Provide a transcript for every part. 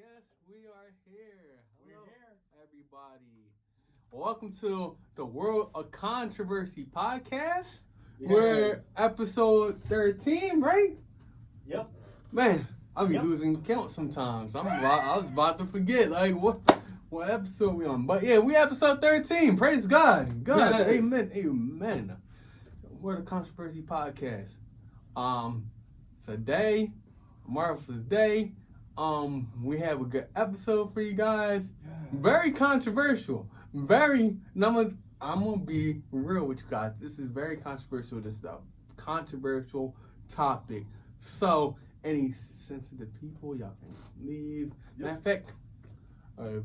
Yes, we are here. Hello, We're here. everybody. Welcome to the World of Controversy podcast. Yes. We're episode 13, right? Yep. Man, I'll be Yep. losing count sometimes. I was about to forget, like, what episode we on. But yeah, we episode 13. Praise God. God. Yes. Amen. Amen. We're the Controversy podcast. Today, a marvelous day. We have a good episode for you guys. Yes. Very controversial. And I'm gonna be real with you guys. This is very controversial. This is a controversial topic. So, any sensitive people, y'all can leave. Yep. Matter of fact,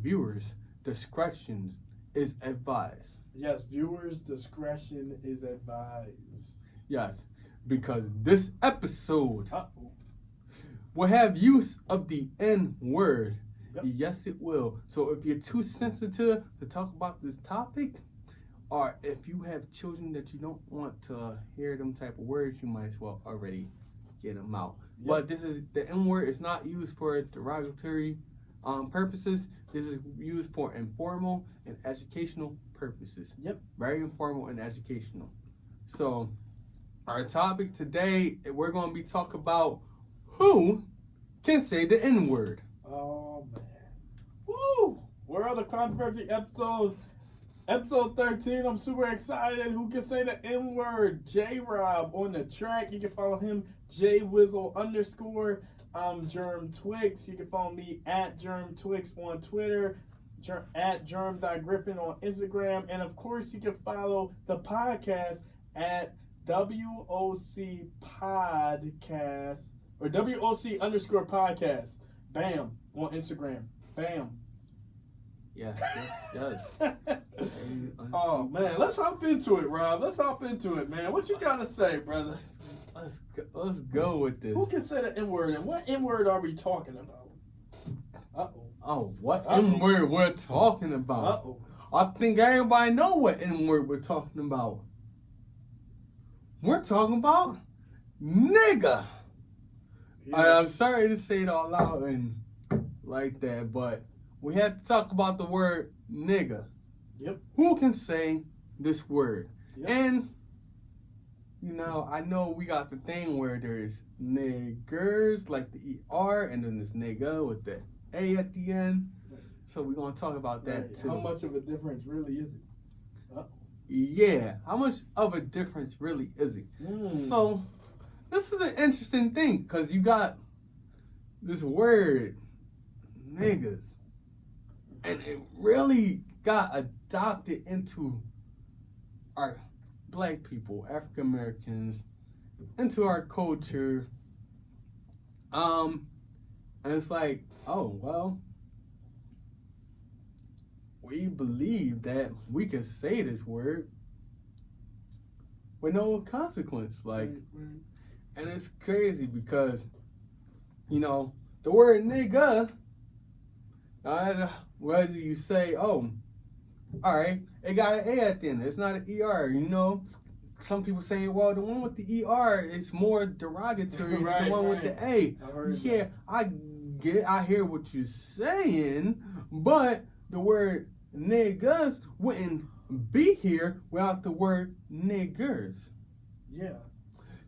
viewers, discretion is advised. Yes, viewers' discretion is advised. Yes, because this episode Uh-oh. will have use of the N word. Yep. Yes, it will. So if you're too sensitive to talk about this topic, or if you have children that you don't want to hear them type of words, you might as well already get them out. Yep. But the N word is not used for derogatory purposes. This is used for informal and educational purposes. Yep. Very informal and educational. So our topic today, we're going to be talking about who can say the N word. Oh, man. Woo! World of Controversy episode 13. I'm super excited. Who can say the N-word? J-Rob on the track. You can follow him, JWizzle_. I'm Germ Twix. You can follow me at Germ Twix on Twitter, at Germ.Griffin on Instagram. And of course, you can follow the podcast at WOC Podcast or WOC_podcast. Bam. On Instagram. Bam. Yes. Oh, man. Let's hop into it, Rob. Let's hop into it, man. What you got to say, brother? Let's go with this. Who can say the N-word, and what N-word are we talking about? Uh-oh. Oh, what Uh-oh. N word we're talking about? Uh-oh. I think everybody know what N word we're talking about. We're talking about nigga. Yeah. I'm sorry to say it all out and like that, but we have to talk about the word nigga. Yep. Who can say this word? Yep. And I know we got the thing where there's niggers, like the ER, and then there's nigga with the A at the end. So we're going to talk about that Right. too. How much of a difference really is it? Yeah, how much of a difference really is it? So this is an interesting thing because you got this word, niggas, and it really got adopted into our black people, African Americans, into our culture. And it's like, oh, well, we believe that we can say this word with no consequence. Like, Right. and it's crazy because, the word nigga, whether you say, oh, all right, it got an A at the end. It's not an ER, Some people saying, well, the one with the ER is more derogatory than the one with the A. I heard Yeah, I hear what you're saying, but the word niggas wouldn't be here without the word niggers. Yeah.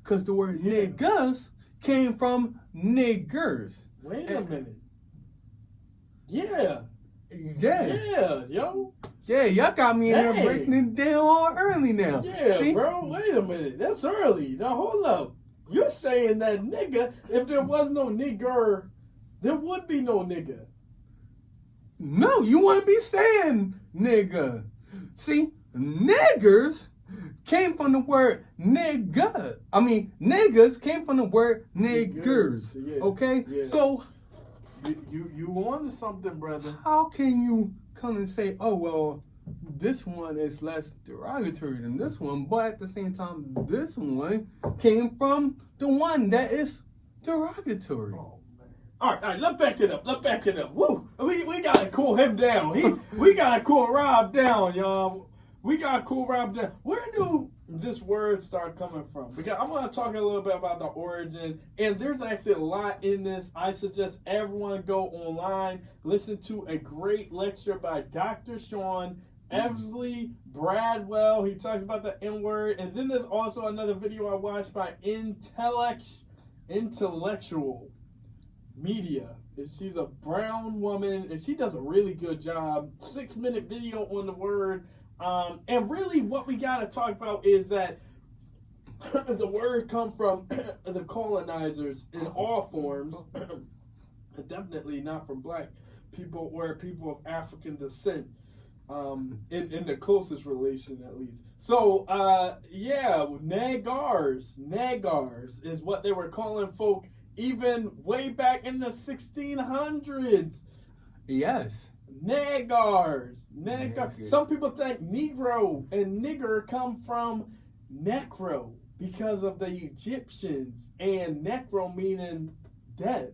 Because the word niggas came from niggers. Wait a minute. Yeah. Yeah. Yeah, yo. Yeah, y'all got me in there Dang. breaking it down all early now. Yeah, See? bro. Wait a minute. That's early. Now, hold up. You're saying that nigga, if there was no nigger, there would be no nigga. No, you wouldn't be saying nigga. See, niggers came from the word nigga. I mean, niggas came from the word niggers. Yeah. Okay? Yeah. So, You on to something, brother. how can you come and say, oh, well, this one is less derogatory than this one, but at the same time, this one came from the one that is derogatory? Oh, man. All right, let's back it up. Woo! We gotta cool him down. We gotta cool Rob down, y'all. we got Cool Rob there. Where do this word start coming from? Because I want to talk a little bit about the origin, and there's actually a lot in this. I suggest everyone go online, listen to a great lecture by Dr. Sean Eversley Bradwell. He talks about the N-word, and then there's also another video I watched by Intellectual Media. She's a brown woman, and she does a really good job. 6-minute video on the word. And really what we got to talk about is that the word come from the colonizers in all forms. Definitely not from black people or people of African descent. In the closest relation, at least. So, Nagars is what they were calling folk even way back in the 1600s. Yes. Nagars. Some people think Negro and nigger come from necro because of the Egyptians, and necro meaning death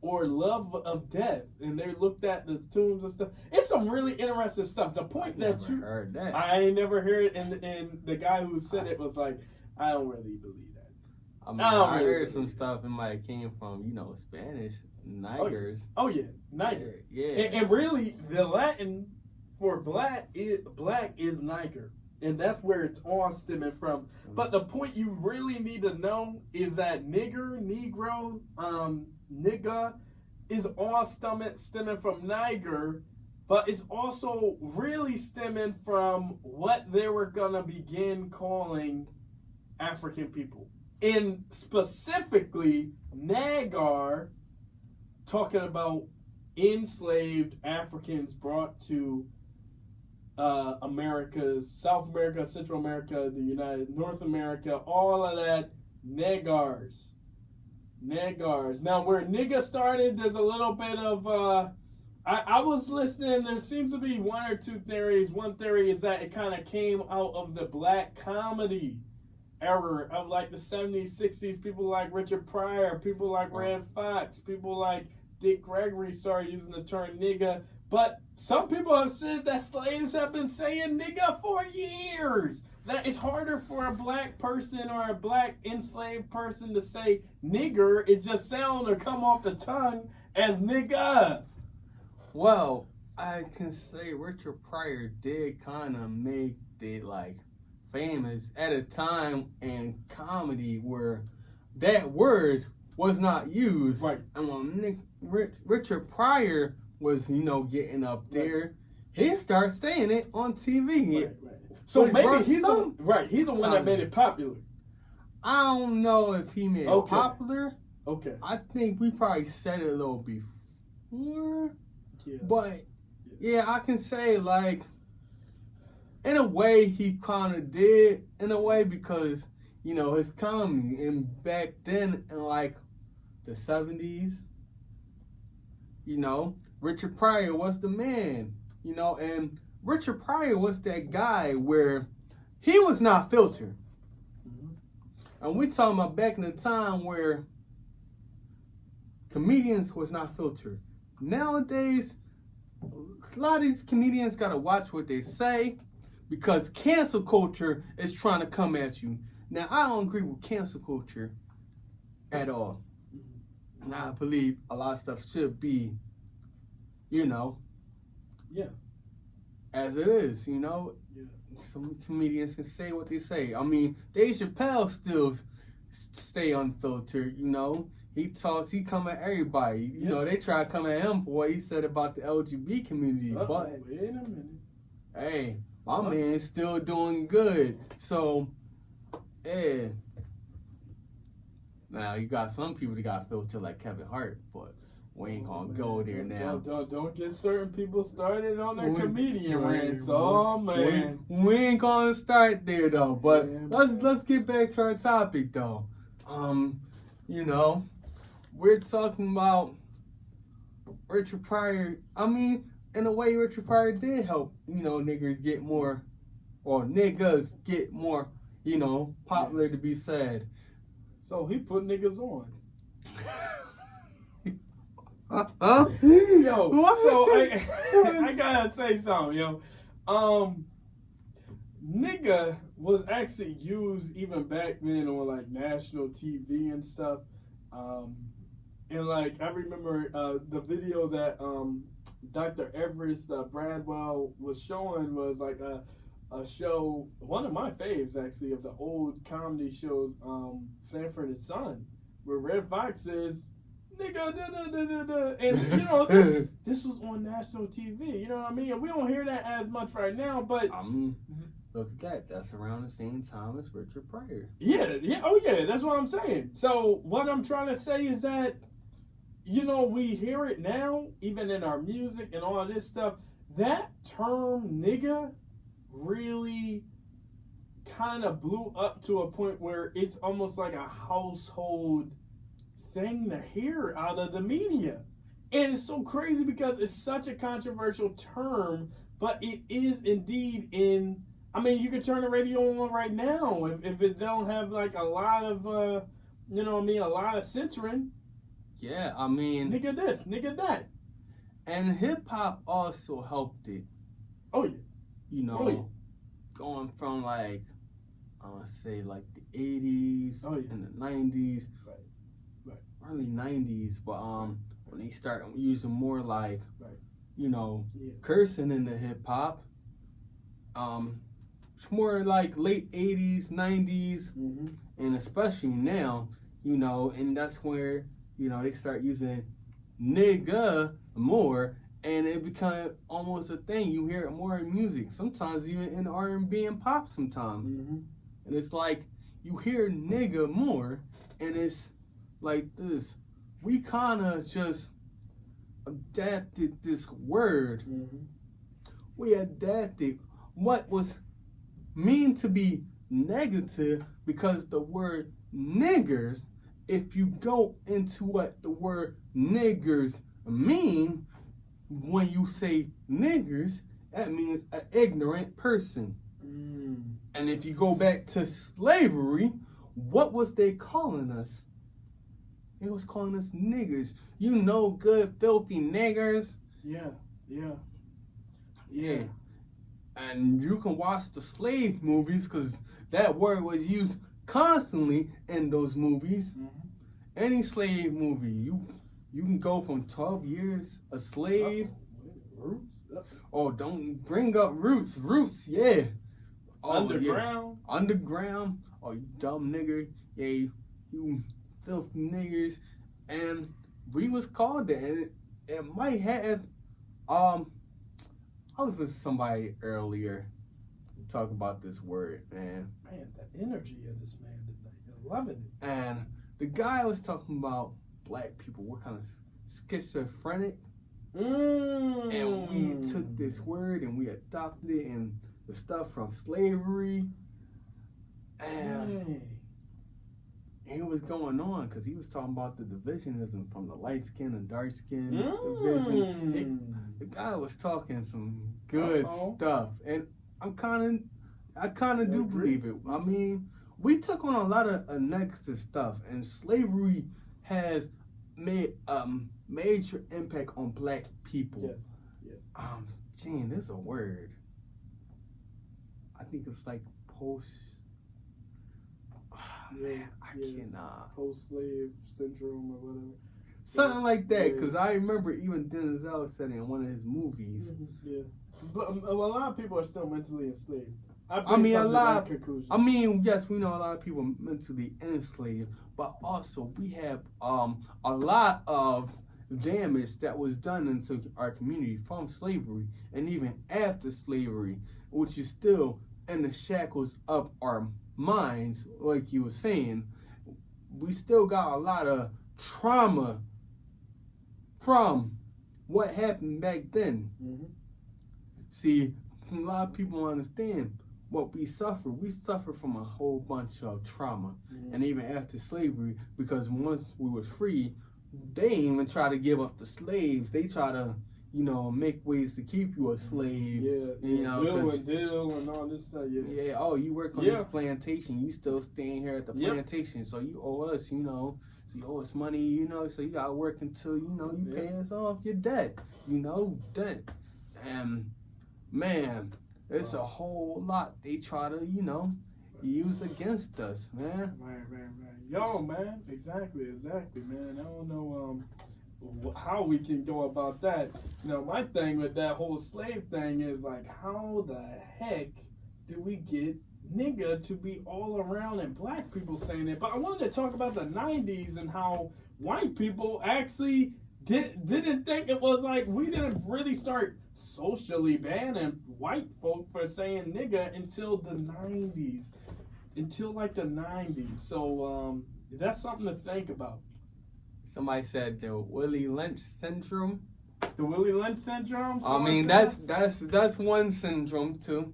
or love of death, and they looked at the tombs and stuff. It's some really interesting stuff. The point that you heard that. I ain't never heard it, and the guy who said it was like, I don't really believe that. I mean, I heard some stuff. It might have came from Spanish. Niggers. Oh yeah, Nigger. Yeah. And really, the Latin for black is Niger, and that's where it's all stemming from. But the point you really need to know is that nigger, negro, nigga is all stemming from Niger, but it's also really stemming from what they were gonna begin calling African people, and specifically Nagar. Talking about enslaved Africans brought to Americas, South America, Central America, the North America, all of that, Nagars. Now, where nigga started, there's a little bit of, I was listening, there seems to be one or two theories. One theory is that it kind of came out of the black comedy era of like the 70s, 60s. People like Richard Pryor, people like Red Fox, people like Dick Gregory started using the term nigga. But some people have said that slaves have been saying nigga for years. That it's harder for a black person or a black enslaved person to say nigger. It just sounds or come off the tongue as nigga. Well, I can say Richard Pryor did kind of make it like famous at a time in comedy where that word was not used. Right. And when Richard Pryor was, getting up there, he started saying it on TV. Right. So maybe he's the one that made it popular. I don't know if he made it popular. Okay. I think we probably said it a little before. Yeah. But yeah, I can say like in a way he kind of did, in a way, because his comedy, and back then in like the 70s, Richard Pryor was the man, and Richard Pryor was that guy where he was not filtered. Mm-hmm. And we talking about back in the time where comedians was not filtered. Nowadays, a lot of these comedians got to watch what they say because cancel culture is trying to come at you. Now, I don't agree with cancel culture at all. And I believe a lot of stuff should be, as it is, Yeah. Some comedians can say what they say. I mean, Dave Chappelle still stay unfiltered, He talks, he come at everybody. They try to come at him for what he said about the LGBT community. But, wait a minute. Hey, my man's still doing good. So, yeah. Now, you got some people that got filtered like Kevin Hart, but we ain't gonna go there now. Don't get certain people started on their comedian rants. Oh, man. We ain't gonna start there, though. But let's get back to our topic, though. We're talking about Richard Pryor. I mean, in a way, Richard Pryor did help, niggas get more, or niggas get more, popular to be said. So he put niggas on. Yo, what? So I gotta say something, yo. nigga was actually used even back then on like national TV and stuff. And like I remember the video that Dr. Everest Bradwell was showing was like a show, one of my faves actually, of the old comedy shows, Sanford and Son, where Red Fox says, nigga, da, da, da, da, da. And you know, this was on national TV, you know what I mean? And we don't hear that as much right now, but look at that. That's around the same time as Richard Pryor. Yeah, oh yeah, that's what I'm saying. So what I'm trying to say is that, you know, we hear it now, even in our music and all this stuff. That term nigga really kind of blew up to a point where it's almost like a household thing to hear out of the media. And it's so crazy because it's such a controversial term, but it is indeed in, I mean, you can turn the radio on right now if it don't have like a lot of, you know what I mean, a lot of censoring. Yeah, I mean, nigga this, nigga that. And hip hop also helped it. Oh, yeah. You know, going from like, I want to say like the 80s and the 90s, right. early 90s, but when they start using more like, you know, cursing in the hip hop, it's more like late 80s, 90s, and especially now, you know, and that's where, you know, they start using nigga more. And it became almost a thing. You hear it more in music. Sometimes even in R&B and pop sometimes. And it's like, you hear nigga more, and it's like this. We kind of just adapted this word. We adapted what was mean to be negative, because the word niggers, if you go into what the word niggers mean, when you say niggers, that means an ignorant person. And if you go back to slavery, what was they calling us? They was calling us niggers. You know, good, filthy niggers. Yeah. And you can watch the slave movies, because that word was used constantly in those movies. Any slave movie, you can go from 12 years a slave. Roots? Oh, don't bring up Roots. Roots, yeah. Oh, Underground? Yeah. Underground. Oh, you dumb nigger. Yeah, you filthy niggers. And we was called that. And it might have, I was with somebody earlier talk about this word, man. Man, the energy of this man tonight. I'm loving it. And the guy was talking about black people, what kind of schizophrenic, and we took this word and we adopted it and the stuff from slavery, and it was going on because he was talking about the divisionism from the light skin and dark skin division. The guy was talking some good stuff, and I kind of do believe it. I mean, we took on a lot of negative stuff, and slavery has made major impact on black people. Yes. Gene, there's a word. I think it's like post. Man, I cannot. Post-slave syndrome or whatever. Something like that, because I remember even Denzel said it in one of his movies. But a lot of people are still mentally enslaved. I mean, yes, we know a lot of people mentally enslaved, but also we have a lot of damage that was done into our community from slavery, and even after slavery, which is still in the shackles of our minds, like you were saying. We still got a lot of trauma from what happened back then. See, a lot of people understand what we suffer. We suffer from a whole bunch of trauma. And even after slavery, because once we was free, they didn't even try to give up the slaves. They try to, you know, make ways to keep you a slave. You know, Bill and Dill and all this stuff. Oh, you work on this plantation. You still staying here at the plantation, so you owe us, you know. So you owe us money, you know. So you gotta work until, you know, you pay us off your debt. You know, debt. And man, It's a whole lot they try to, use against us, man. Right. Yo, man, exactly, man. I don't know how we can go about that. My thing with that whole slave thing is like, how the heck do we get nigga to be all around and black people saying it? But I wanted to talk about the 90s and how white people actually didn't think it was like, we didn't really start socially banning white folk for saying nigga until the 90s. Until like the 90s. So that's something to think about. Somebody said the Willie Lynch syndrome. The Willie Lynch syndrome? I mean, that's one syndrome too.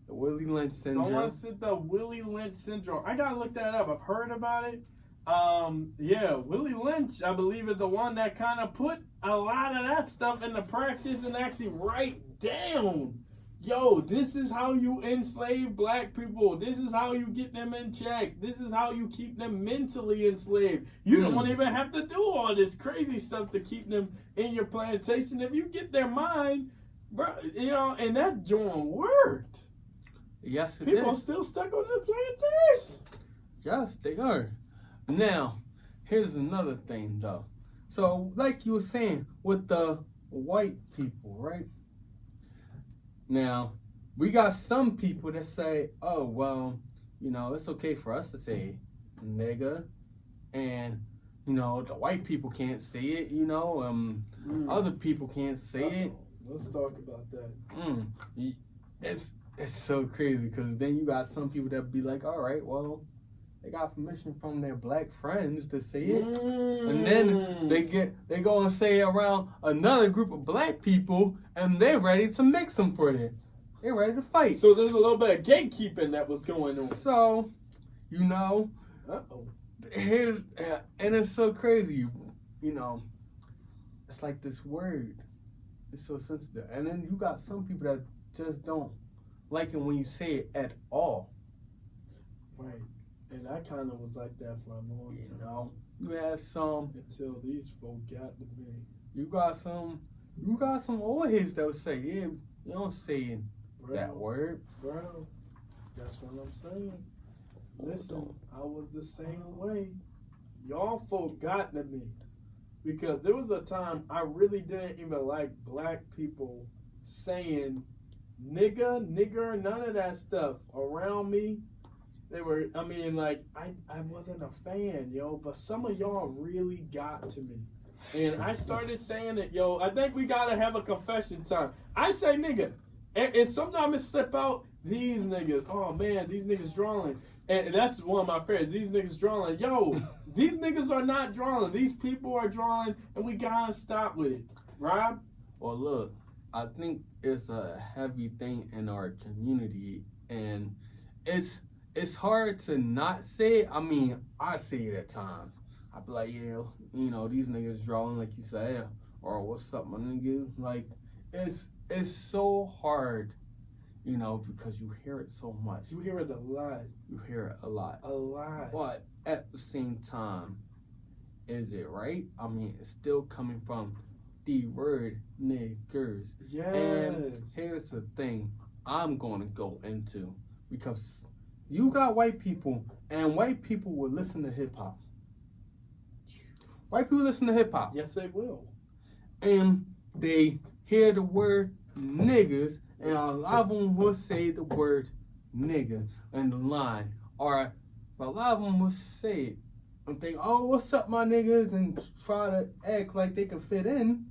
The Willie Lynch syndrome. Someone said the Willie Lynch syndrome. I gotta look that up. I've heard about it. Yeah, Willie Lynch, I believe, is the one that kind of put a lot of that stuff into practice and actually write down. Yo, this is how you enslave black people. This is how you get them in check. This is how you keep them mentally enslaved. You don't even have to do all this crazy stuff to keep them in your plantation. If you get their mind, bro, and that joint worked. Yes, it People is. still stuck on the plantation. Yes, they are. Now, here's another thing, though. So, like you were saying, with the white people, right? Now, we got some people that say, oh, well, it's okay for us to say nigga, and, the white people can't say it, other people can't say it. Let's talk about that. It's so crazy, because then you got some people that be like, all right, well, they got permission from their black friends to say it. And then they go and say it around another group of black people, and they're ready to mix them for it. They're ready to fight. So there's a little bit of gatekeeping that was going on. So, here's, and it's so crazy, it's like this word. It's so sensitive. And then you got some people that just don't like it when you say it at all. Right. And I kind of was like that for a long time. You have some until these folk got to me. You got some old heads that would say, yeah, you don't say that word. Bro, that's what I'm saying. Listen, I was the same way. Y'all folk got to me. Because there was a time I really didn't even like black people saying nigger, none of that stuff around me. They were, I wasn't a fan, but some of y'all really got to me. And I started saying it, I think we gotta have a confession time. I say nigga, and sometimes it slip out, these niggas, oh man, these niggas drawing. And that's one of my favorites, these niggas drawing. These niggas are not drawing, these people are drawing, and we gotta stop with it. Rob? Well, look, I think it's a heavy thing in our community, and it's hard to not say it. I mean, I say it at times. I be like, yeah, these niggas drawing, like you said, or what's up, my nigga? Like, it's so hard, because you hear it so much. You hear it a lot. You hear it a lot. A lot. But at the same time, is it right? I mean, it's still coming from the word niggers. Yes. And here's the thing I'm going to go into, because you got white people, and white people will listen to hip-hop. White people listen to hip-hop. Yes, they will. And they hear the word niggas, and a lot of them will say the word nigga in the line. Or a lot of them will say it and think, oh, what's up, my niggas, and try to act like they can fit in.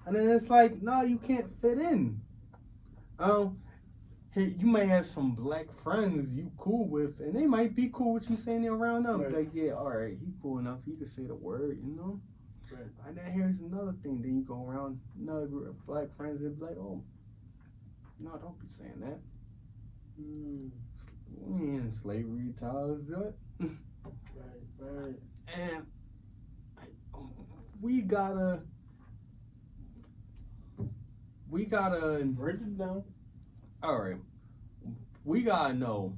And then it's like, no, you can't fit in. Hey, you may have some black friends you cool with, and they might be cool with you saying it around them. Right. Like, yeah, all right, he cool enough, so he can say the word, Right. And then here's another thing. Then you go around another group of black friends and be like, oh, no, don't be saying that. We in slavery times, do it. Right. And we gotta break it down. All right, we gotta know,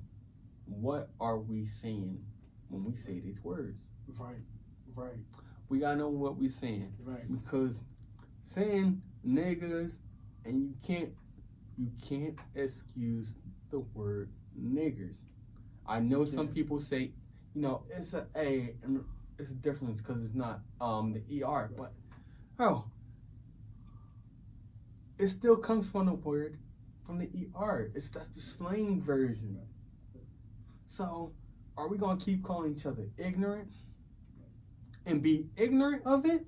what are we saying when we say these words? Right. We gotta know what we're saying. Right. Because saying niggas and you can't you can't excuse the word niggers. I know some people say, it's a A and it's a difference because it's not the ER, but bro, it still comes from the word from the ER. That's the slang version. So, are we gonna keep calling each other ignorant and be ignorant of it?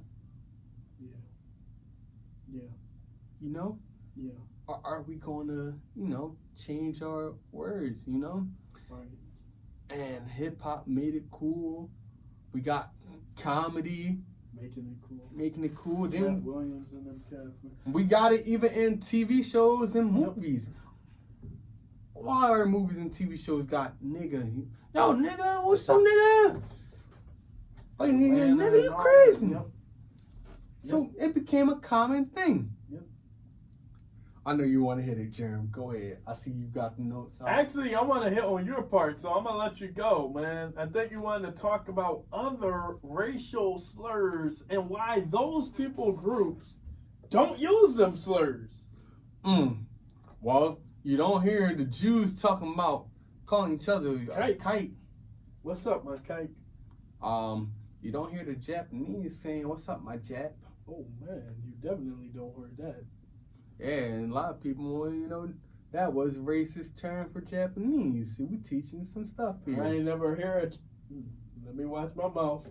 Yeah. Yeah. Or are we gonna, change our words, Right. And hip hop made it cool. We got comedy making it cool. Then Matt Williams and them cats, man. we got it even in TV shows and movies. Why are movies and TV shows got nigga? Yo, nigga, what's up, nigga? Like, nigga, you crazy. Yep. So it became a common thing. Yep. I know you want to hit it, Jerem. Go ahead. I see you got the notes out. Actually, I want to hit on your part, so I'm going to let you go, man. I think you wanted to talk about other racial slurs and why those people groups don't use them slurs. Well, you don't hear the Jews talking about calling each other kite. What's up, my kite? You don't hear the Japanese saying, "What's up, my Jap?" Oh, man, you definitely don't hear that. Yeah, and a lot of people, that was racist term for Japanese. So we teaching some stuff here. I ain't never hear it. Let me watch my mouth.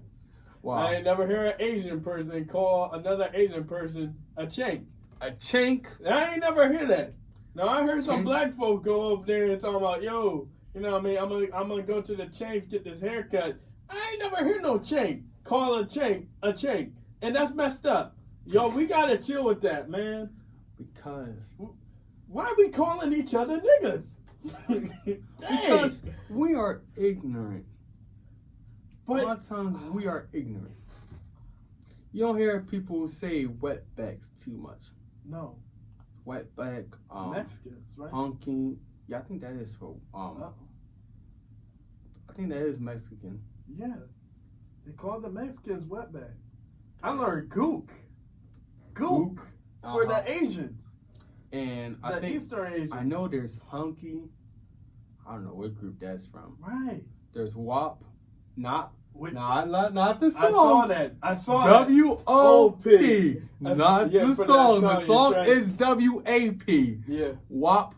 Wow. I ain't never hear an Asian person call another Asian person a chink. A chink? I ain't never hear that. Now, I heard some Chink? black folk go up there and talk about, yo, you know what I mean? I'm gonna go to the Chinks, get this haircut. I ain't never heard no chink call a chink. And that's messed up. Yo, we gotta chill with that, man. Because why are we calling each other niggas? Because we are ignorant. But a lot of times we are ignorant. You don't hear people say wetbacks too much. No. Wetback, Mexicans, right? honking. Yeah, I think that is for I think that is Mexican. Yeah. They call the Mexicans wetbacks. I learned gook. Gook for the Asians. And the I think Eastern Asians. I know there's hunky. I don't know what group that's from. Right. There's WAP. Not the song. I saw that. W-O-P. Not yeah, the for song. the The song right. is W-A-P. Yeah. WAP,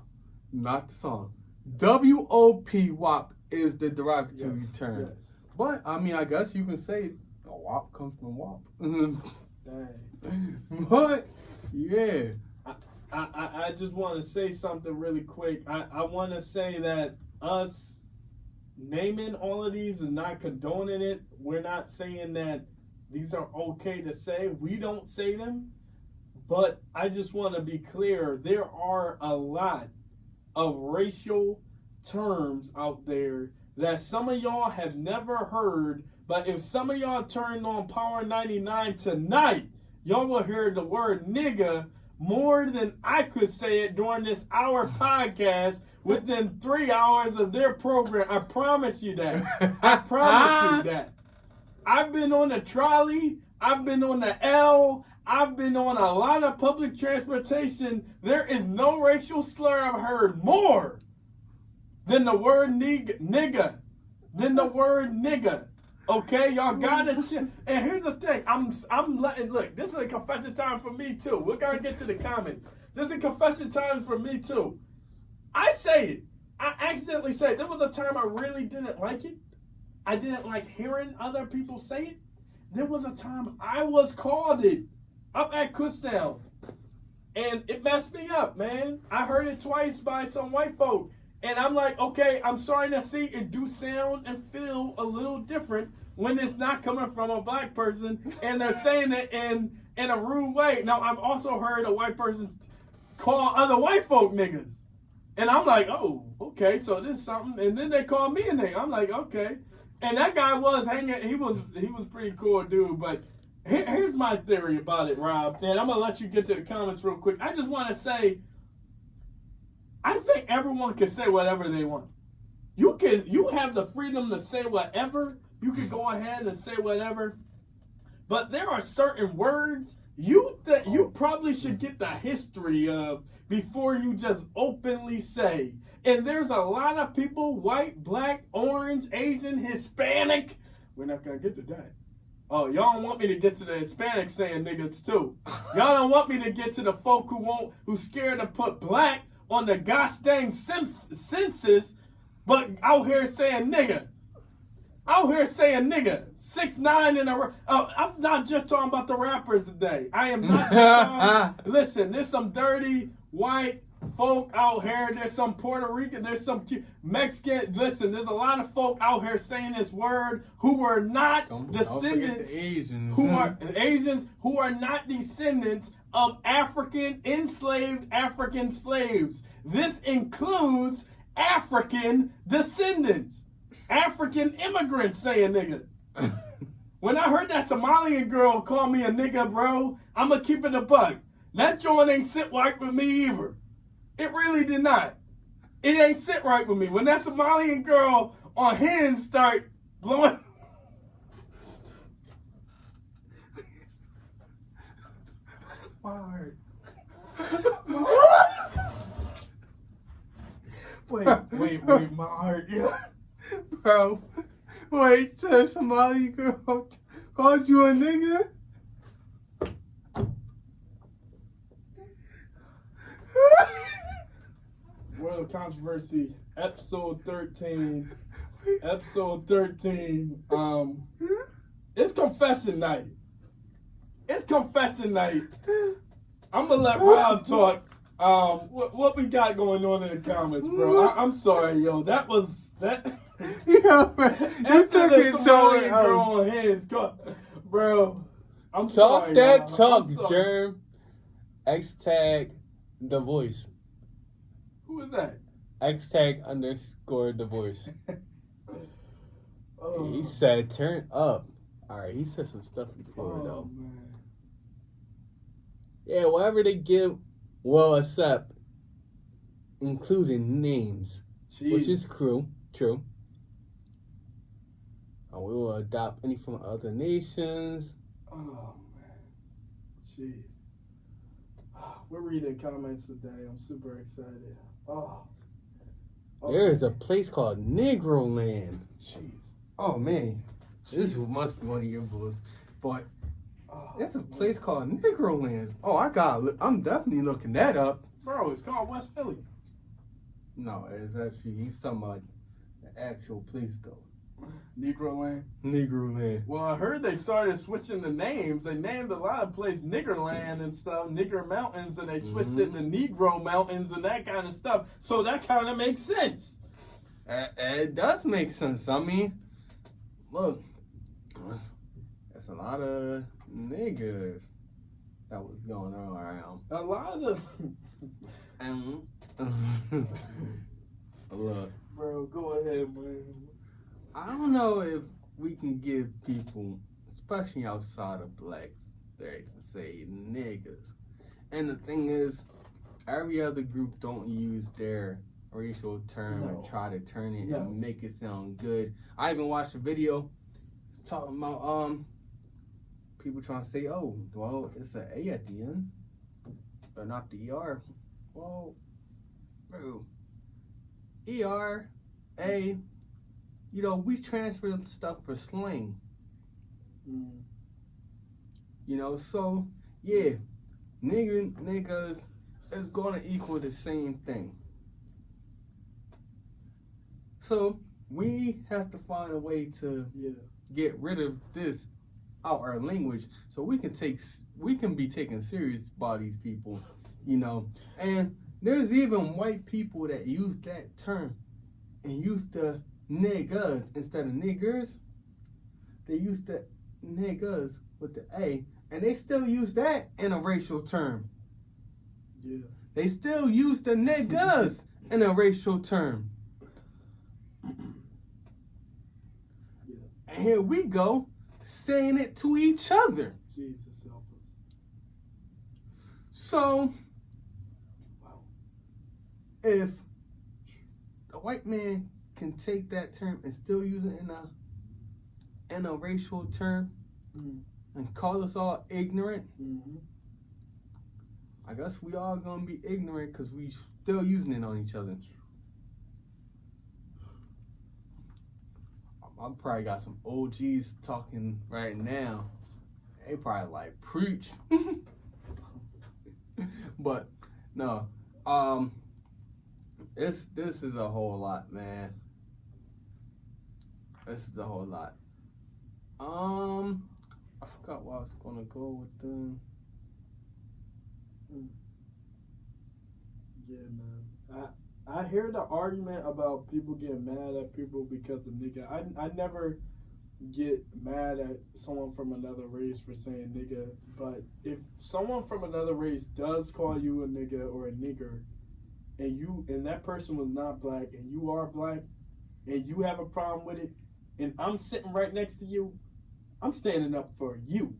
not the song. W-O-P, WAP is the derogatory term. Yes. But, I mean, I guess you can say WAP comes from WAP. Dang. But, yeah. I just want to say something really quick. I want to say that us naming all of these is not condoning it. We're not saying that these are okay to say. We don't say them. But I just want to be clear. There are a lot of racial terms out there that some of y'all have never heard. But if some of y'all turned on Power 99 tonight, y'all will hear the word nigga more than I could say it during this hour podcast within 3 hours of their program. I promise you that. I promise you that. I've been on the trolley. I've been on the L. I've been on a lot of public transportation. There is no racial slur I've heard more than the word nigga. Than the word nigga. Okay, y'all gotta chill. And here's the thing, I'm letting, look, this is a confession time for me too. We're gonna get to the comments. This is a confession time for me too. I say it. I accidentally say it. There was a time I really didn't like it. I didn't like hearing other people say it. There was a time I was called it up at Kutztown. And it messed me up, man. I heard it twice by some white folk. And I'm like, okay, I'm starting to see it do sound and feel a little different when it's not coming from a black person and they're saying it in a rude way. Now, I've also heard a white person call other white folk niggas. And I'm like, oh, okay, so this is something. And then they call me a nigga. I'm like, okay. And that guy was hanging. He was pretty cool dude. But here's my theory about it, Rob. And I'm going to let you get to the comments real quick. I just want to say, I think everyone can say whatever they want. You have the freedom to say whatever. You can go ahead and say whatever. but there are certain words you probably should get the history of before you just openly say. And there's a lot of people, white, black, orange, Asian, Hispanic. We're not gonna get to that. Oh, y'all don't want me to get to the Hispanics saying niggas too. Y'all don't want me to get to the folk who's scared to put black on the gosh dang census, but out here saying nigga. Out here saying nigga. 6ix9ine in a I'm not just talking about the rappers today. I am not just listen, there's some dirty white folk out here. There's some Puerto Rican. There's some Mexican. Listen, there's a lot of folk out here saying this word who were not descendants. Asians. Who are Asians who are not descendants of enslaved African slaves. This includes African descendants. African immigrants saying nigga. When I heard that Somalian girl call me a nigga, bro, I'ma keep it a buck. That joint ain't sit right with me either. It really did not. It ain't sit right with me. When that Somalian girl on hands start blowing. My heart. Wait, my heart. Yeah. Bro, wait till somebody girl called you a nigga? World of Controversy, episode 13. Episode 13. It's confession night. It's confession night. I'm gonna let Rob talk. What we got going on in the comments, bro? I'm sorry, yo. That was that. Yeah, man. You took it so girl on hands, bro. I'm Talk sorry. that y'all. talk, I'm sorry. Germ. X-tag the voice. Who is that? X-tag _ the voice. Oh. He said turn up. Alright, he said some stuff before though. Man. Yeah, whatever they give, well, accept, including names, Jeez. which is true. And we will adopt any from other nations. Oh man. Jeez. We're reading comments today. I'm super excited. Oh. Okay. There is a place called Negro Land. Jeez. Oh, man. This must be one of your books. But Oh, there's a place called Nigger Lands. Oh, I'm definitely looking that up. bro, it's called West Philly. No, it's actually, he's talking about the actual place, though. Negro Land. Negro Land. Well, I heard they started switching the names. They named a lot of places Nigger Land and stuff, Nigger Mountains, and they switched it to Negro Mountains and that kind of stuff. So that kind of makes sense. It does make sense. I mean, look, that's a lot of niggas that was going on around. A lot of... And look, Bro, go ahead, man. I don't know if we can give people, especially outside of blacks, the right to say niggas. And the thing is, every other group don't use their racial term and try to turn it and make it sound good. I even watched a video talking about people trying to say, oh, well, it's an A at the end, but not the ER. Well, bro, ER, A, you know, we transfer stuff for slang. You know, so, yeah, niggas is going to equal the same thing. So, we have to find a way to get rid of this out our language so we can be taken serious by these people, you know. And there's even white people that use that term and use the niggas instead of niggers. They use the niggas with the A, and they still use that in a racial term. Yeah. They still use the niggas in a racial term. And here we go, saying it to each other. Jesus help us. So, if a white man can take that term and still use it in a racial term, and call us all ignorant. Mm-hmm. I guess we all gonna be ignorant because we still using it on each other. I probably got some OGs talking right now. They probably like preach. But no, this is a whole lot, man. This is a whole lot. I forgot where I was gonna go with them. Yeah, man. I hear the argument about people getting mad at people because of nigga. I never get mad at someone from another race for saying nigga, but if someone from another race does call you a nigga or a nigger, and that person was not black and you are black, and you have a problem with it, and I'm sitting right next to you, I'm standing up for you.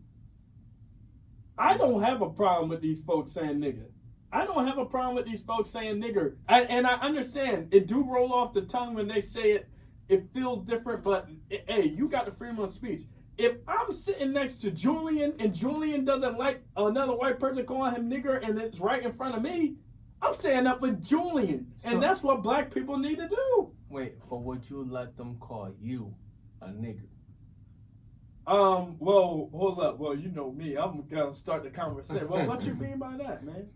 I don't have a problem with these folks saying nigga. I don't have a problem with these folks saying nigger. And I understand it do roll off the tongue when they say it. It feels different, but hey, you got the freedom of speech. If I'm sitting next to Julian and Julian doesn't like another white person calling him nigger and it's right in front of me, I'm standing up with Julian. And that's what black people need to do. Wait, but would you let them call you a nigger? Well, hold up. Well, you know me. I'm gonna start the conversation. Well, what you mean by that, man?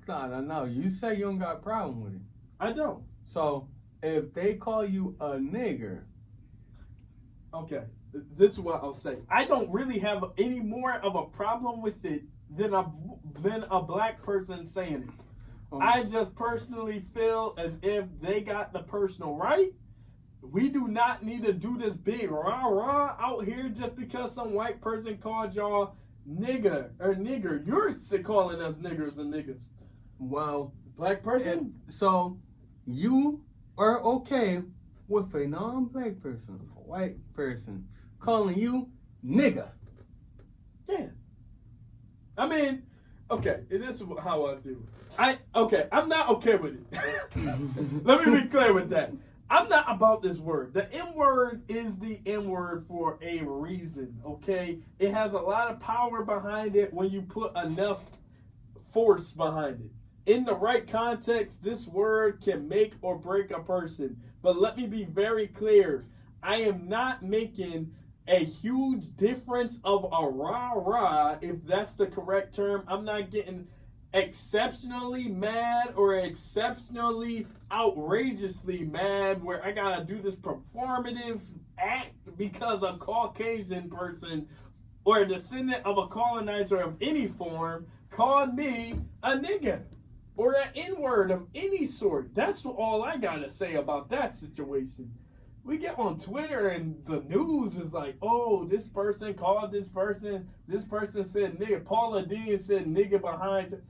No. You say you don't got a problem with it. I don't. So, if they call you a nigger... Okay, this is what I'll say. I don't really have any more of a problem with it than a black person saying it. I just personally feel as if they got the personal right. We do not need to do this big rah-rah out here just because some white person called y'all nigga or nigger. You're calling us niggers and niggas. Well, black person? So, you are okay with a non-black person, a white person, calling you nigga. Yeah. I mean, okay, this is how I do. I'm not okay with it. Let me be clear with that. I'm not about this word. The N-word is the N-word for a reason, okay? It has a lot of power behind it when you put enough force behind it. In the right context, this word can make or break a person. But let me be very clear. I am not making a huge difference of a rah-rah, if that's the correct term. I'm not getting exceptionally mad or exceptionally outrageously mad where I gotta do this performative act because a Caucasian person or a descendant of a colonizer of any form called me a nigga or an N-word of any sort. That's all I gotta say about that situation. We get on Twitter and the news is like, oh, this person called this person said nigga. Paula Dean said nigga behind.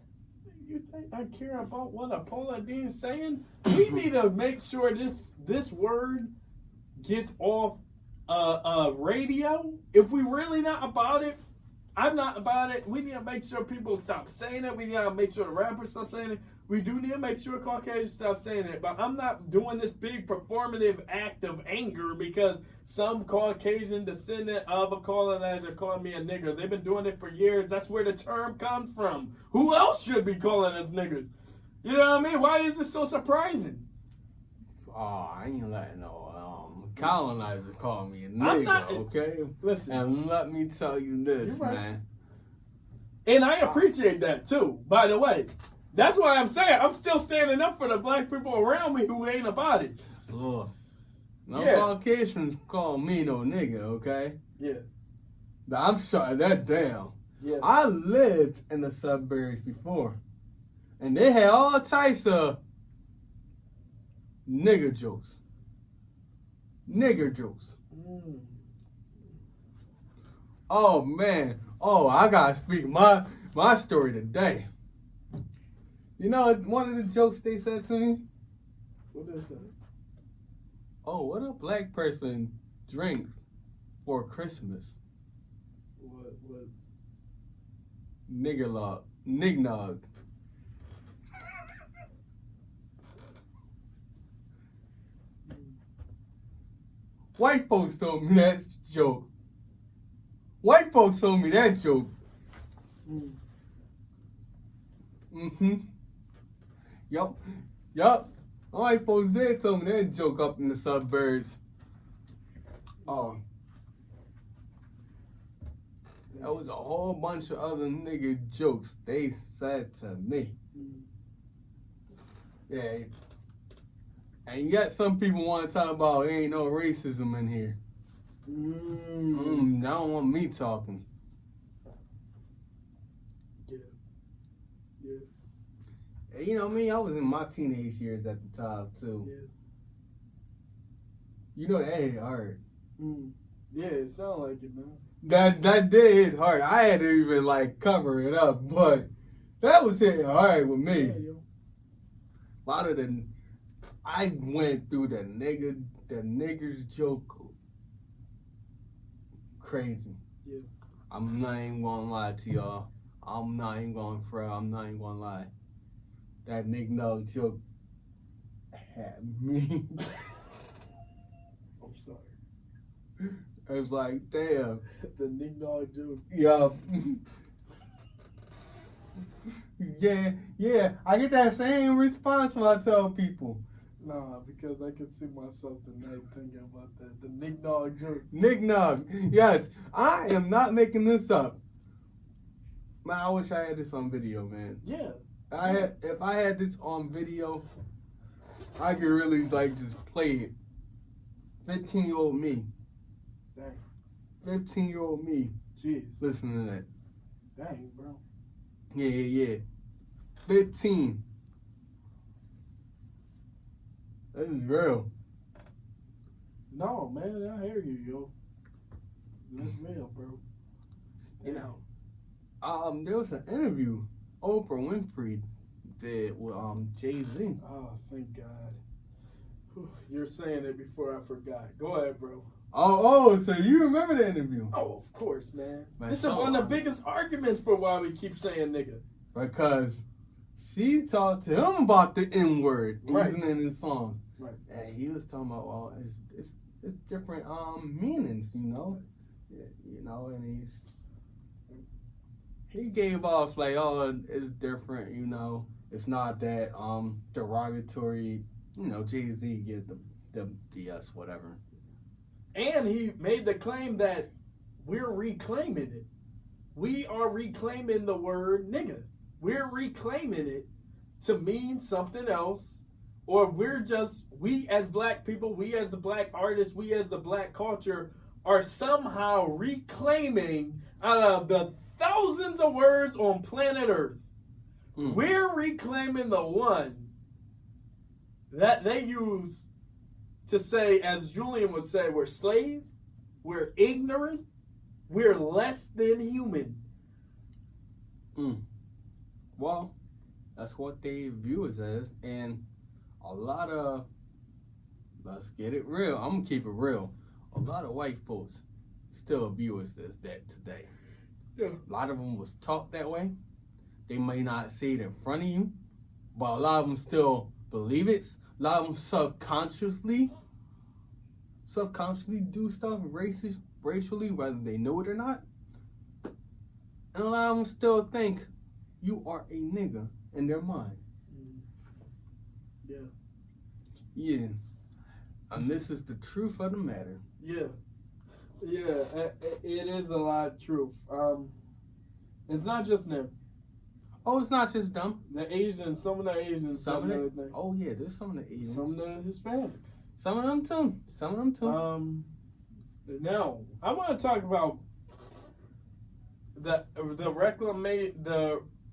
You think I care about what a Paula Dean's saying? We need to make sure this word gets off radio. If we really not about it, I'm not about it. We need to make sure people stop saying it. We need to make sure the rappers stop saying it. We do need to make sure Caucasians stop saying it. But I'm not doing this big performative act of anger because some Caucasian descendant of a colonizer called me a nigger. They've been doing it for years. That's where the term comes from. Who else should be calling us niggers? You know what I mean? Why is it so surprising? Oh, I ain't letting no colonizers call me a nigga, okay? Listen. And let me tell you this, right, man. And I appreciate that too, by the way. That's why I'm saying I'm still standing up for the black people around me who ain't about it. Look, no Caucasians call me no nigga, okay? Yeah. I'm shutting that down. Yeah. I lived in the suburbs before, and they had all types of nigger jokes. Nigger jokes. Oh man. Oh, I gotta speak my story today. You know one of the jokes they said to me? What is that? Oh, what a black person drinks for Christmas? What? Nignog. White folks told me that joke. White folks told me that joke Mm-hmm. Yup. My white folks did tell me that joke up in the suburbs. Oh. There was a whole bunch of other nigga jokes they said to me. Yeah. And yet some people want to talk about there ain't no racism in here. They don't want me talking. Yeah. And you know me, I was in my teenage years at the time too. Yeah. You know that ain't hard. Yeah, it sounds like it, man. That did hit hard. I had to even like cover it up, but that was hitting hard with me. Yeah, yo. A lot of I went through the niggers joke crazy. Yeah. I'm not even gonna lie to y'all. I'm not even gonna fret. I'm not even gonna lie. That nigga joke had me. I'm sorry. It was like, damn. The Nick Dog joke. Yeah. Yeah. I get that same response when I tell people. Nah, because I can see myself tonight thinking about that. The Nick Dog joke. Nick Nog. Yes, I am not making this up. Man, I wish I had this on video, man. Yeah. If I had this on video, I could really like just play it. 15-year-old me. Dang. 15-year-old me. Jeez. Listen to that. Dang, bro. Yeah. 15. That is real. No, man, I hear you, yo. That's real, bro. You know, there was an interview Oprah Winfrey did with Jay-Z. Oh, thank God. Whew, you're saying it before I forgot. Go ahead, bro. Oh, so you remember the interview? Oh, of course, man. Man, This is one of the biggest arguments for why we keep saying nigga. Because she talked to him about the N-word Right. using it in his song. Right. And he was talking about, well, it's different meanings, you know? You know, and he gave off like, oh, it's different, you know. It's not that derogatory, you know, Jay-Z get the BS, whatever. And he made the claim that we're reclaiming it. We are reclaiming the word nigga. We're reclaiming it to mean something else. Or we as black people, we as the black artists, we as the black culture are somehow reclaiming out of the thousands of words on planet Earth. We're reclaiming the one that they use to say, as Julian would say, we're slaves, we're ignorant, we're less than human. Well, that's what they view us as, and a lot of, let's get it real, I'm gonna keep it real, a lot of white folks still view us as that today. Yeah. A lot of them was taught that way. They may not say it in front of you, but a lot of them still believe it. A lot of them subconsciously do stuff racially, whether they know it or not. And a lot of them still think you are a nigga in their mind. Yeah. Yeah. And this is the truth of the matter. Yeah. Yeah, it is a lot of truth. It's not just them. Oh, it's not just them. The Asians, some of the Asians, some of the other things. Oh yeah, there's some of the Asians. Some of the Hispanics. Some of them too. Now I want to talk about the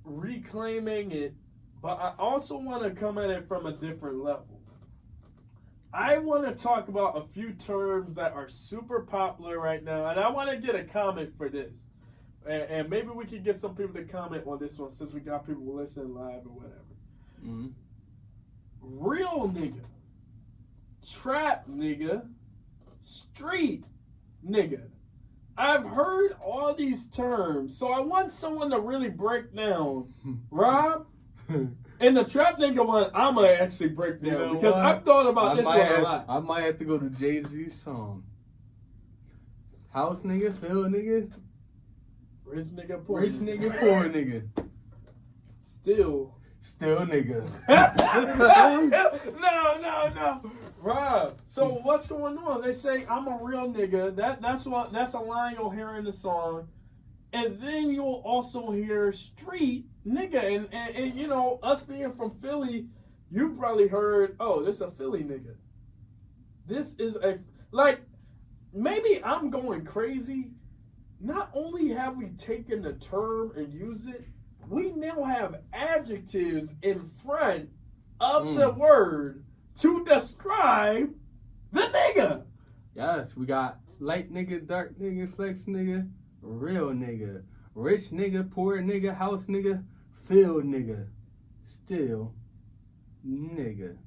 reclaiming it, but I also want to come at it from a different level. I want to talk about a few terms that are super popular right now, and I want to get a comment for this. And maybe we can get some people to comment on this one since we got people listening live or whatever. Mm-hmm. Real nigga, trap nigga, street nigga. I've heard all these terms, so I want someone to really break down. Rob, and the trap nigga one, I'm going to actually break down, you know, because I've thought about this one a lot. I might have to go to Jay-Z's song. House nigga, field nigga. Rich nigga, poor Rich nigga, poor nigga. Still nigga. No. Rob, so what's going on? They say I'm a real nigga. That's a line you'll hear in the song. And then you'll also hear street nigga. And you know, us being from Philly, you've probably heard, oh, this is a Philly nigga. This is maybe I'm going crazy. Not only have we taken the term and used it, we now have adjectives in front of the word to describe the nigga. Yes, we got light nigga, dark nigga, flex nigga, real nigga, rich nigga, poor nigga, house nigga, field nigga, still nigga.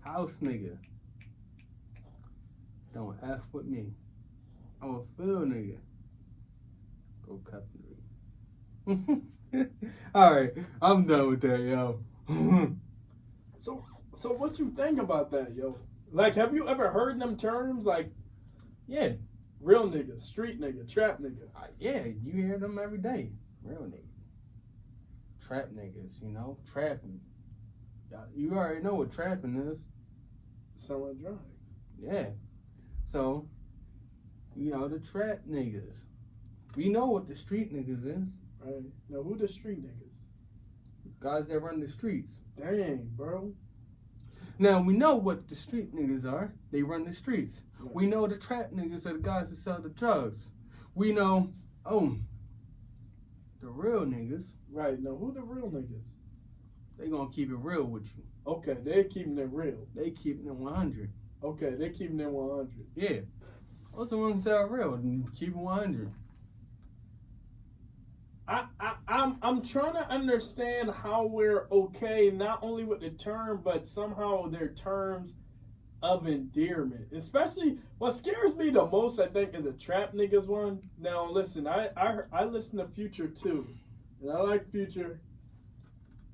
House nigga. Don't F with me. I'm a field nigga. Go cutlery. Alright, I'm done with that, yo. So what you think about that, yo? Like, have you ever heard them terms like, Yeah. real nigga, street nigga, trap nigga? Yeah, you hear them every day. Real nigga. Trap niggas, you know? Trapping. You already know what trapping is. Selling drugs. Yeah. So, you know, the trap niggas. We know what the street niggas is. Right. Now, who the street niggas? Guys that run the streets. Dang, bro. Now, we know what the street niggas are. They run the streets. Right. We know the trap niggas are the guys that sell the drugs. We know, the real niggas. Right. Now, who the real niggas? They gonna keep it real with you. Okay, they're keeping it real. They keeping it 100. Okay, they're keeping it 100. Yeah. Those are the ones that are real and keep it 100. I'm trying to understand how we're okay, not only with the term, but somehow they're terms of endearment. Especially, what scares me the most, I think, is a trap niggas one. Now, listen, I listen to Future too, and I like Future.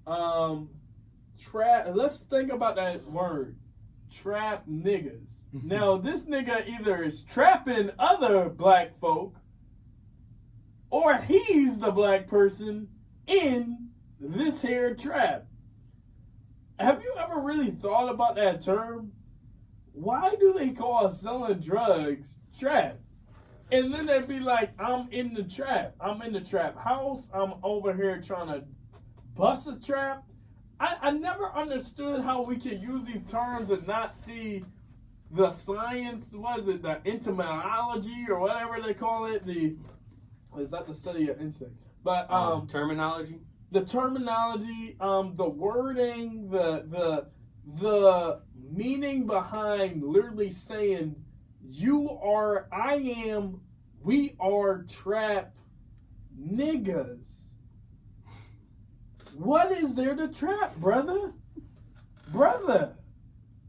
Let's think about that word, trap niggas. Now, this nigga either is trapping other black folk, or he's the black person in this here trap. Have you ever really thought about that term? Why do they call selling drugs trap? And then they'd be like, I'm in the trap. I'm in the trap house. I'm over here trying to bust a trap. I never understood how we can use these terms and not see the science, the entomology or whatever they call it, is that the study of insects? But terminology. The terminology, the wording, the meaning behind literally saying you are, I am, we are trap niggas. What is there to trap, brother?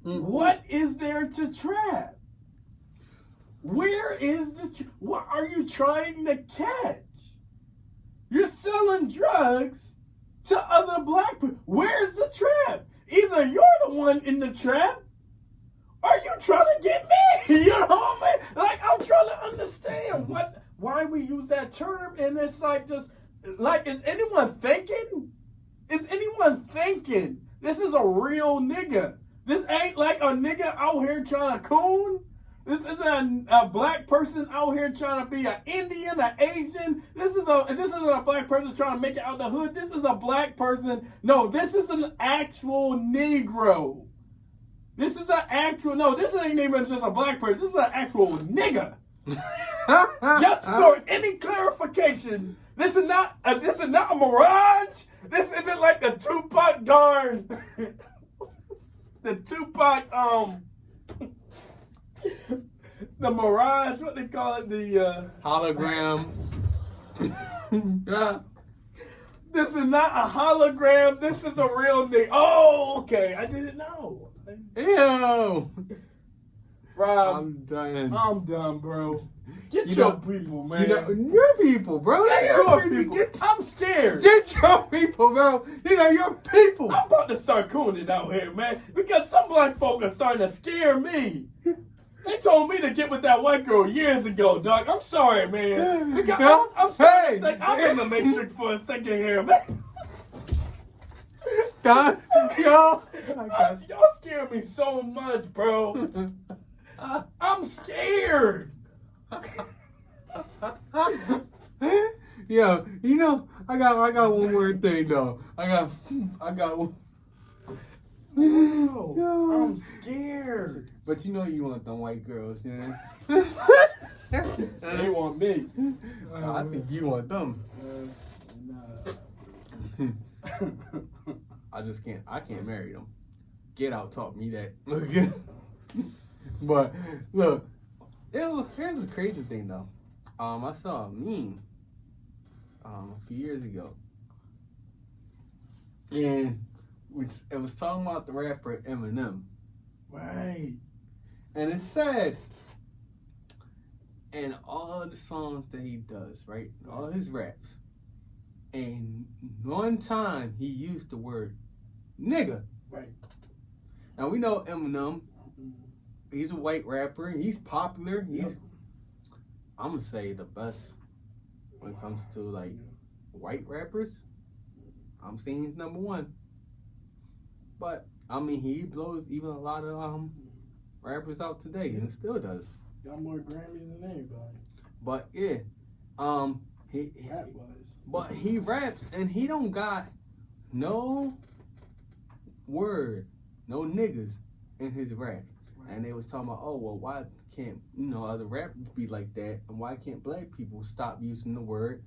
What is there to trap? Where is what are you trying to catch? You're selling drugs to other black people. Where's the trap? Either you're the one in the trap, or you trying to get me. You know what I mean? Like, I'm trying to understand why we use that term, and it's like is anyone thinking? Is anyone thinking this is a real nigga? This ain't like a nigga out here trying to coon. This isn't a black person out here trying to be an Indian, an Asian. This isn't a black person trying to make it out the hood. This is a black person. No, this is an actual Negro. This ain't even just a black person. This is an actual nigga. Just for any clarification, this is not a mirage. This isn't like the Tupac the mirage, what they call it, the hologram. This is not a hologram. This is a real nigga. Oh, okay. I didn't know. Ew. Rob, I'm done, bro. Get your people, man. Your people, bro. Get your people. I'm scared. Get your people, bro. Your people. I'm about to start cooning out here, man, because some black folk are starting to scare me. They told me to get with that white girl years ago, dog. I'm sorry, man. I'm sorry. Like, I'm in the Matrix for a second here, man. Yo, Y'all scare me so much, bro. I'm scared. Yo, you know, I got one more thing though. I got one. Yo, I'm scared. But you know you want them white girls, yeah. They want me. I think you want them. Nah. I can't marry them. Get Out taught me that. But look, here's the crazy thing though. I saw a meme a few years ago, and it was talking about the rapper Eminem. Right. And it said, and all the songs that he does, right? All his raps. And one time he used the word nigga. Right. Now we know Eminem. He's a white rapper. He's popular. I'm gonna say the best when it comes to like white rappers. I'm saying he's number one. But I mean, he blows even a lot of rappers out today, and still does. Got more Grammys than anybody. But yeah, but he raps and he don't got no word, no niggas in his rap. Right. And they was talking about, oh well, why can't other rappers be like that, and why can't black people stop using the word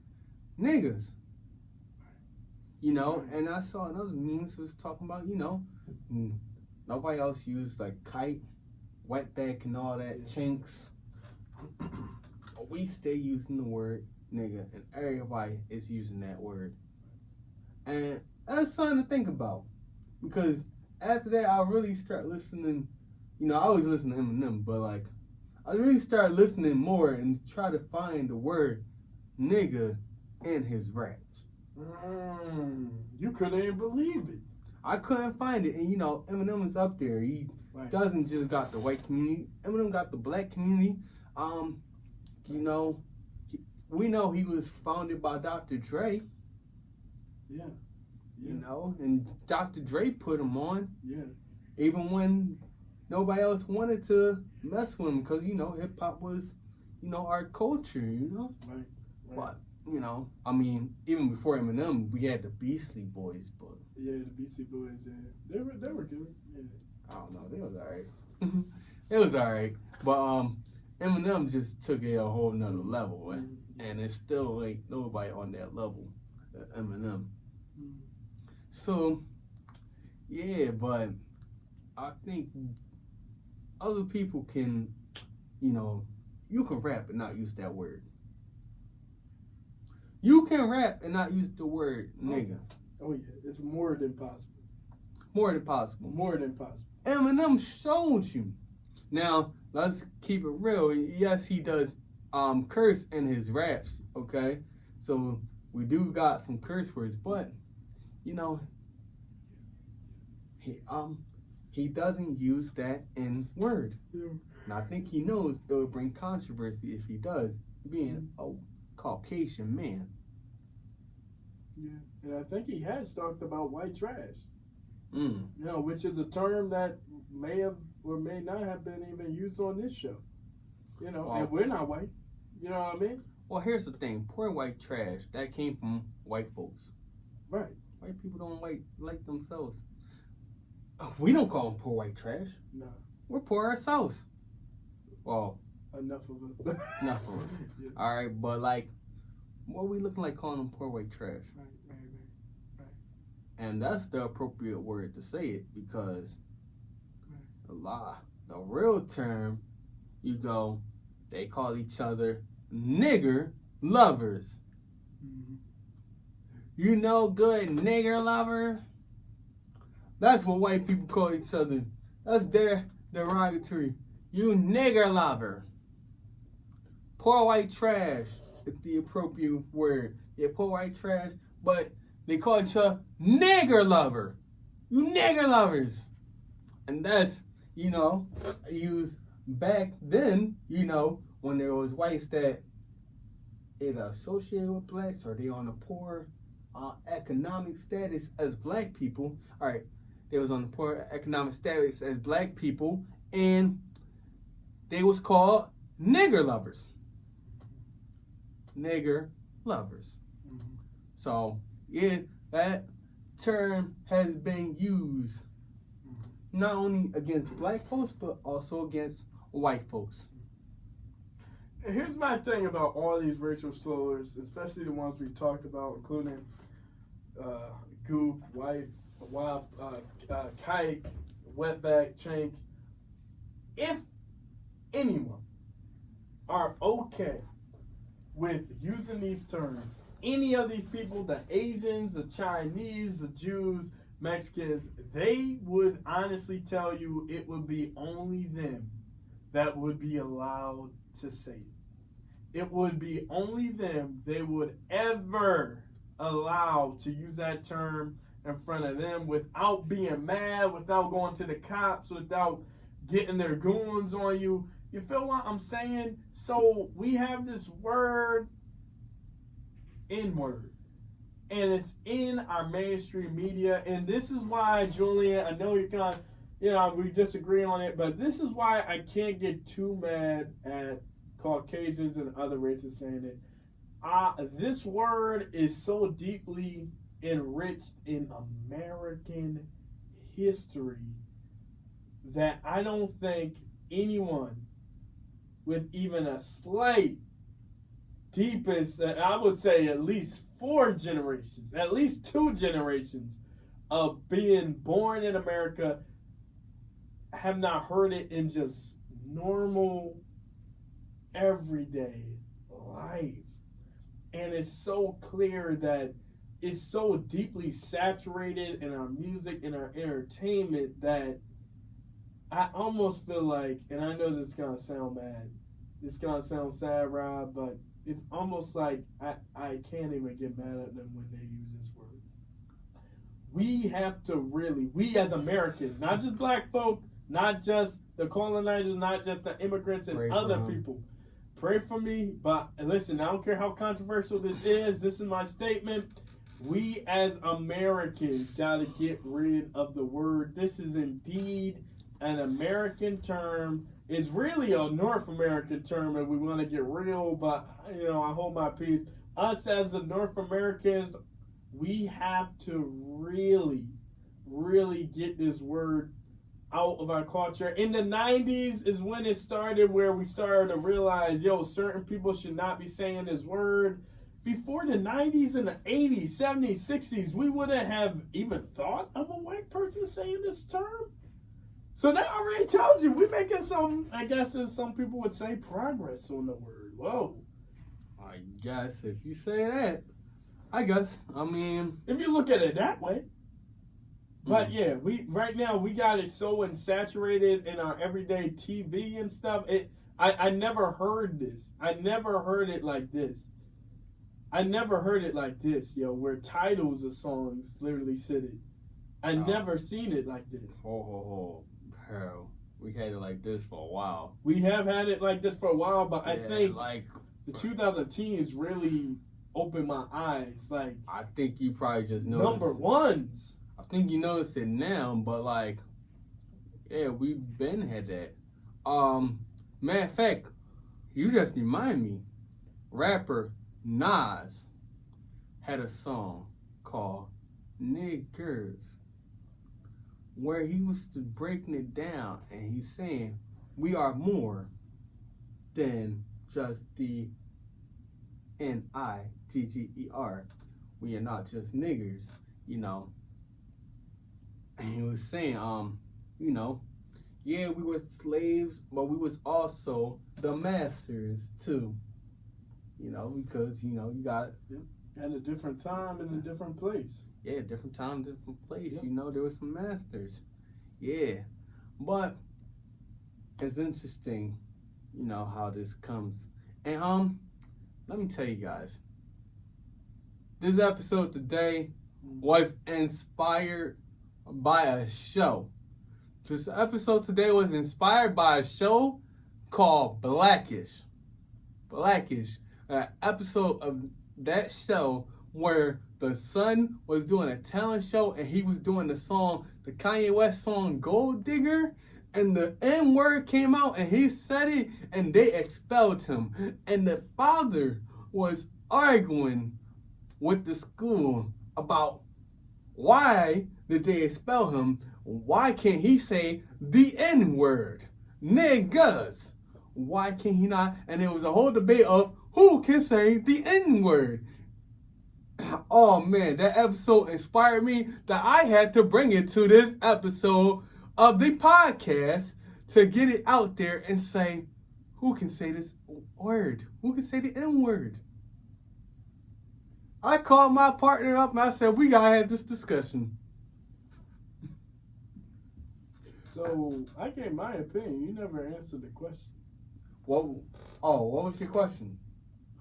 niggas? And I saw another memes was talking about, nobody else used like kite, wetback, and all that chinks. But we stay using the word nigga, and everybody is using that word. And that's something to think about, because after that, I really start listening. I always listen to Eminem, but like, I really started listening more and try to find the word nigga in his raps. You couldn't even believe it. I couldn't find it, and Eminem is up there. He doesn't just got the white community. Eminem got the black community. We know he was founded by Dr. Dre. Yeah. And Dr. Dre put him on. Yeah. Even when nobody else wanted to mess with him, because hip hop was, our culture. Right. But I mean, even before Eminem, we had the Beastie Boys, but yeah, the Beastie Boys, yeah, they were good. Yeah. I don't know, they was alright. It was alright, but Eminem just took it a whole nother level, and it's still ain't nobody on that level, Eminem. So yeah, but I think other people can, you can rap and not use that word. You can rap and not use the word nigga. Oh yeah, it's more than possible. More than possible. More than possible. Eminem showed you. Now, let's keep it real. Yes, he does curse in his raps, okay? So we do got some curse words, but he doesn't use that in word. Yeah. And I think he knows it would bring controversy if he does, being a Caucasian man. Yeah, and I think he has talked about white trash. Which is a term that may have or may not have been even used on this show. And we're not white. You know what I mean? Well, here's the thing: poor white trash that came from white folks. Right. White people don't like themselves. We don't call them poor white trash. No. We're poor ourselves. Well, enough of us. enough of us. Yeah. All right, but like, what are we looking like calling them poor white trash? Right. And that's the appropriate word to say it, because the real term, they call each other nigger lovers. Mm-hmm. Good nigger lover? That's what white people call each other. That's their derogatory. You nigger lover. Poor white trash is the appropriate word. Yeah, poor white trash, but they call each other nigger lover. You nigger lovers. And that's, use back then, when there was whites that either associated with blacks or they on a poor economic status as black people. All right, they was on the poor economic status as black people, and they was called nigger lovers. Nigger lovers. Mm-hmm. So, yeah, that term has been used not only against black folks, but also against white folks. Here's my thing about all these racial slurs, especially the ones we talked about, including gook, wife, wop, kike, wetback, chink. If anyone are okay with using these terms, any of these people, the Asians, the Chinese, the Jews, Mexicans, they would honestly tell you it would be only them that would be allowed to say it. It would be only them they would ever allow to use that term in front of them without being mad, without going to the cops, without getting their goons on you. You feel what I'm saying? So we have this word, N-word, and it's in our mainstream media. And this is why, Julian, I know you're kind of, we disagree on it, but this is why I can't get too mad at Caucasians and other races saying it. This word is so deeply enriched in American history that I don't think anyone with even a slight deepest, I would say at least 4 generations, at least 2 generations of being born in America have not heard it in just normal, everyday life. And it's so clear that it's so deeply saturated in our music and our entertainment that I almost feel like, and I know this is going to sound bad, it's going to sound sad, Rob, but it's almost like I can't even get mad at them when they use this word. We have to really, we as Americans, not just black folk, not just the colonizers, not just the immigrants and Pray other people. Pray for me, but listen, I don't care how controversial this is my statement. We as Americans got to get rid of the word. This is indeed an American term. It's really a North American term if we want to get real, but I hold my peace. Us as the North Americans, we have to really, really get this word out of our culture. In the 90s is when it started, where we started to realize, certain people should not be saying this word. Before the 90s and the 80s, 70s, 60s, we wouldn't have even thought of a white person saying this term. So that already tells you we're making some, I guess as some people would say, progress on the word. Whoa. I guess if you say that, I mean, if you look at it that way. But yeah, right now we got it so insaturated in our everyday TV and stuff. I never heard this. I never heard it like this. Where titles of songs literally said it. I never seen it like this. Hell, we had it like this for a while. We have had it like this for a while, but I think the 2010s really opened my eyes. Like, I think you probably just noticed number ones. I think you notice it now, but we've been had that. Matter of fact, you just remind me, rapper Nas had a song called Niggers, where he was breaking it down, and he's saying we are more than just the Nigger. We are not just niggers, And he was saying, we were slaves, but we was also the masters too. Because you got at a different time and a different place. Yeah, different time, different place. Yep. There were some masters. Yeah, but it's interesting, how this comes. And let me tell you guys, this episode today was inspired by a show. This episode today was inspired by a show called Blackish. Blackish. An episode of that show where the son was doing a talent show and he was doing the Kanye West song Gold Digger, and the N word came out and he said it and they expelled him. And the father was arguing with the school about why did they expel him? Why can't he say the N word? Niggas. Why can't he not? And it was a whole debate of who can say the N word. Oh man, that episode inspired me that I had to bring it to this episode of the podcast to get it out there and say, who can say this word? Who can say the N word? I called my partner up and I said, we gotta have this discussion. So I gave my opinion. You never answered the question. What was your question?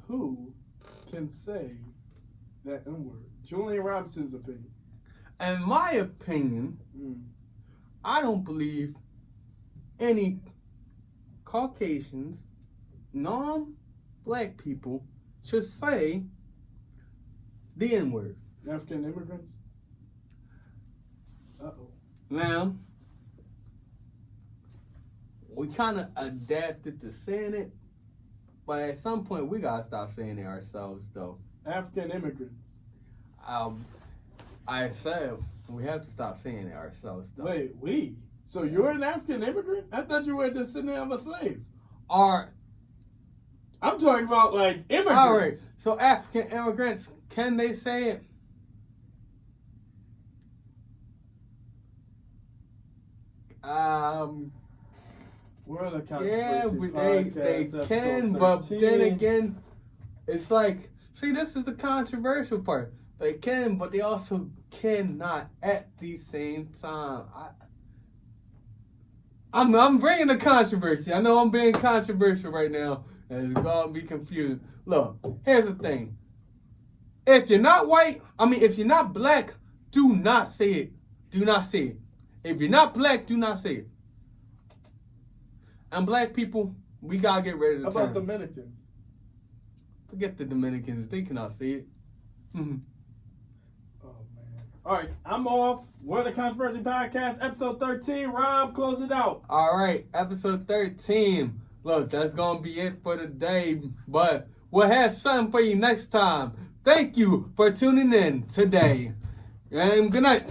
Who can say that N word? Julian Robinson's opinion. In my opinion, I don't believe any Caucasians, non-black people should say the N-word. African immigrants? Uh-oh. Now, we kind of adapted to saying it, but at some point we gotta stop saying it ourselves, though. African immigrants. I said we have to stop saying it ourselves, though. Wait, we? So you're an African immigrant? I thought you were a descendant of a slave. I'm talking about like immigrants. All right. So African immigrants, can they say it? World of Yeah, Controversy they Podcast, can, episode but 13. then again, it's like, see, this is the controversial part. They can, but they also cannot at the same time. I'm bringing the controversy. I know I'm being controversial right now, and it's gonna be confusing. Look, here's the thing. If you're not if you're not black, do not say it. Do not say it. If you're not black, do not say it. And black people, we gotta get rid of the How about term. Dominicans? Forget the Dominicans. They cannot say it. Mm-hmm. Oh, man. All right, I'm off. World of Controversy Podcast, episode 13. Rob, close it out. All right, episode 13. Look, that's going to be it for today, but we'll have something for you next time. Thank you for tuning in today, and good night.